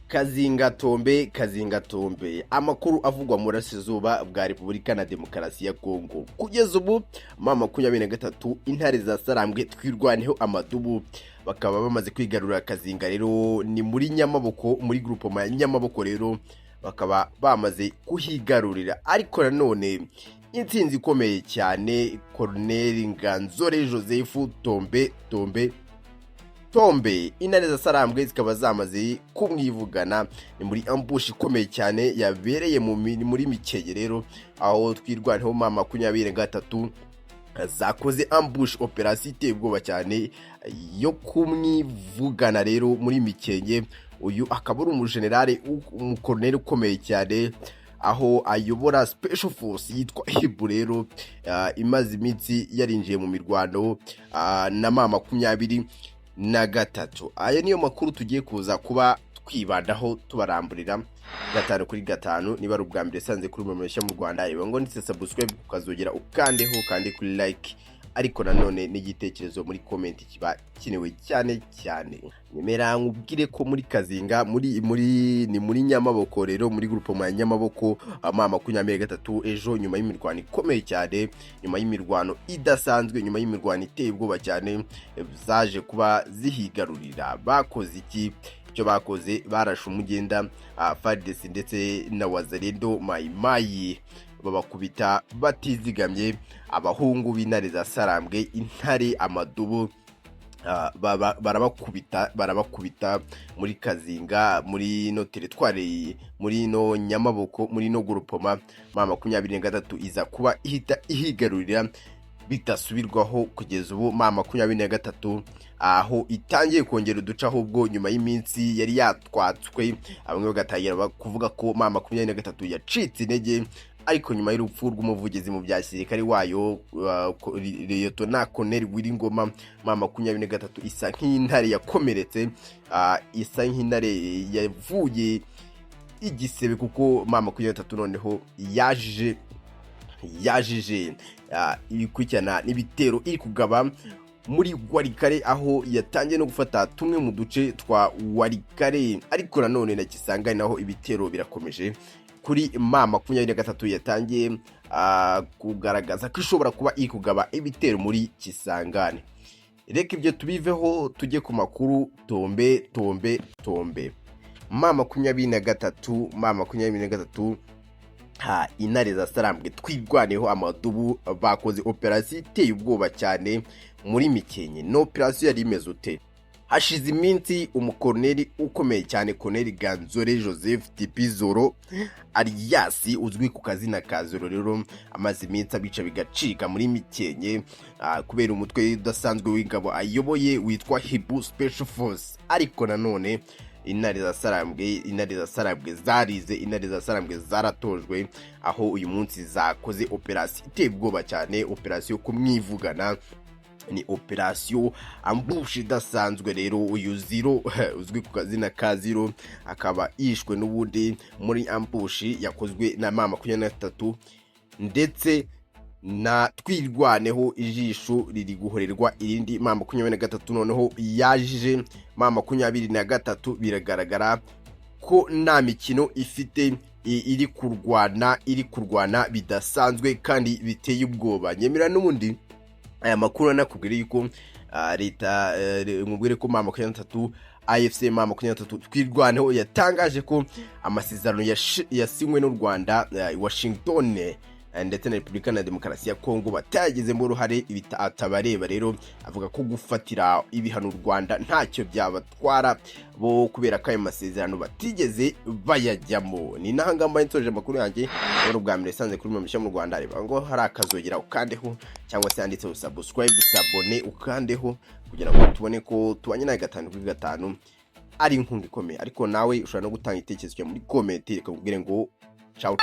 Kazingatombe amakuru avugwa mu Burasirazuba bwa Repubulika na Demokarasi ya Kongo. Kugeza ubu M23 intare za Sarambwe twirwaneho amadubu bakaba bamaze kwigarura Kazinga, rero ni muri Nyamaboko, muri groupement ya Nyamaboko, rero bakaba bamaze kuhigarurira. Ariko nanone intsinzi ikomeye cyane, Colonel Nganzore Joseph Tombe intare za Sarambwe zikaba zamaze kumwivugana. Ni muri ambush ikomeye cyane yabereye muri Mikenke, rero aho twirwaneho M23 zakoze ambush operation iteye ubwoba cyane yo kumwivugana, rero muri Mikenke. Uyu akaba ari umujenerale umukoloneli ukomeye cyane, aho ayobora special force yitwa Hibu, rero imaze iminsi yarinjiye mu mirwano na M23. Aya niyo makuru tugiye kuza kuba twibandaho tubaramburira 5 kuri 5. Niba ari ubwambere sanze kuri mashya mu Rwanda, iba ngo ndetse subscribe ukazogera ukandeho kandi kuri like, ariko nanone n'igitekerezo muri comment kiba kinewe cyane. Nyemera nkubwire ko muri Kazinga ni muri Nyamaboko, rero muri groupement ya Nyamaboko M23 ejo nyuma y'imirwano ikomeye cyane, nyuma y'imirwano idasanzwe, nyuma y'imirwano iteye ubwoba cyane, zaje kuba zihigarurira. Bakoze iki? Icyo bakoze, barashe umugenda FARDC ndetse na Wazalendo Mayi babakubita batizigamye. Abahungu b'intare za Sarambwe, intare amadubu, barabakubita muri Kazinga, muri no territoire, muri no Nyamaboko, muri no groupement M23 iza kuba ihita ihigarurira bitasubirwaho. Kugeza ubu M23 aho itangiye kongera uduca, ahubwo nyuma y'iminsi yari yatwatswe, bamwe bagatangira kuvuga ko M23 yacitse intege. Ariko nyuma y'urupfu rw'umuvugizi mu bya gisirikare wayo Lieutenant Colonel Wiringoma, M23 isa nk'intare yakomeretse, isa nk'intare yavuye igisebe, kuko M23 noneho yajije ibikurikirana n'ibitero iri kugaba muri Warikare, aho yatangiye no gufata tumwe mu duce twa Warikare. Ariko nanone na Kisangani naho ibitero birakomeje kuri M23 yatangiye kugaragaza ko ishobora kuba iri kugaba ibitero muri Kisangani. Reka ibyo tubiveho tujye ku makuru. Tombe M23 intare za Sarambwe twirwaneho amadubu bakoze operation iteye ubwoba cyane muri Mikenke. No operation yari imeze ute? Hashize iminsi umukoloneli ukomeye cyane, Colonel Nganzore Joseph Tipizoro alias uzwi ku kazina ka Zoro, rero amaze iminsi abica bigacika muri Mikenke kubera umutwe udasanzwe w'ingabo ayoboye witwa Hibu Special Force. Ariko nanone intare za Sarambwe zarize, intare za Sarambwe zaratojwe, aho uyu munsi zakoze operation iteye ubwoba cyane, operation yo kumwivugana. Ni operation ambush idasanzwe. Rero uyu Zero uzwi ku kazina ka Zero akaba yishwe n'ubundi muri ambush yakozwe na M23, ndetse na twirwaneho ijisho riri guhorerwa irindi. M23 noneho yajije M23, biragaragara ko nta mikino ifite, iri kurwana bidasanzwe kandi biteye ubwoba. Nyemera n'ubundi aya makuru nakubwira yuko leta ngubwire ko M23 AFC M23 twirwaneho yatangaje ko amasezerano yasinywe n'u Rwanda, Washington ndetse na Repubulika na Demokarasi ya Kongo batagizemo uruhare atabareba. Rero avuga ko gufatira ibihano u Rwanda ntacyo byabatwara bo, kubera ko ayo masezerano batigeze bayajyamo. Ni nahangamba insoje amakuru yanjye. Rero ubwambere sanze kuri mashya mu Rwanda, reba ngo hari akazogera ukandeho, cyangwa se yanditse subscribe sabone ukandeho, kugira ngo tubone ko tubanye na 5 kuri 5 ari inkunga ikomeye. Ariko nawe ushobora no gutanga itekerezo muri comment, reka nkubwire ngo ciao.